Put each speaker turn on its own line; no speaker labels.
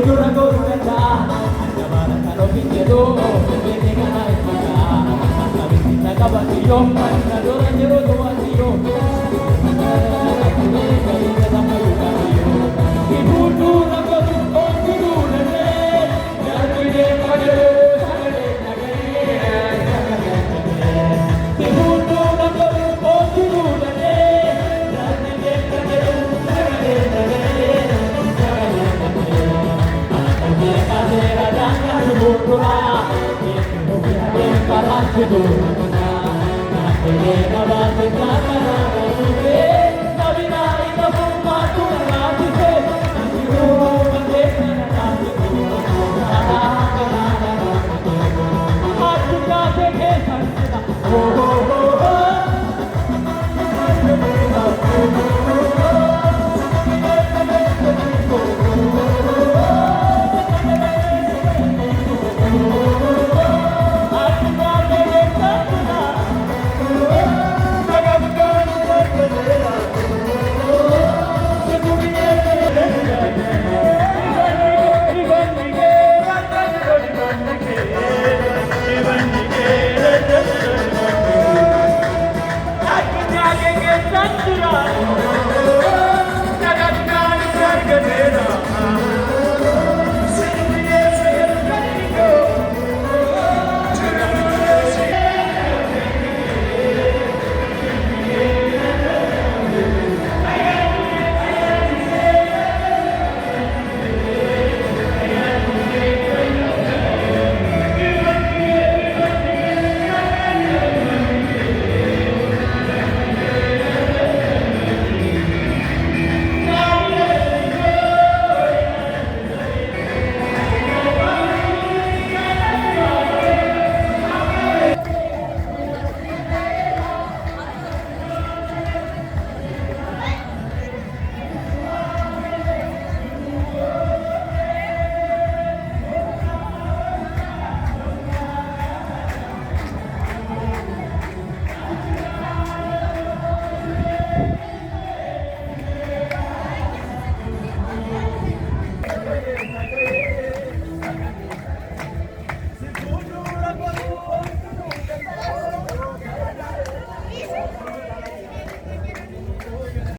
dura gorgata Andamana karo pinjedo Bete kana ifuka Kami kita kabatiyo Manna dora jero tua tiyo Kami kita mayuka tiyo Ibu dura gorgata Jadi de kade Sagade nagare Ibu dura gorgata Jadi de kade Sagade nagare Para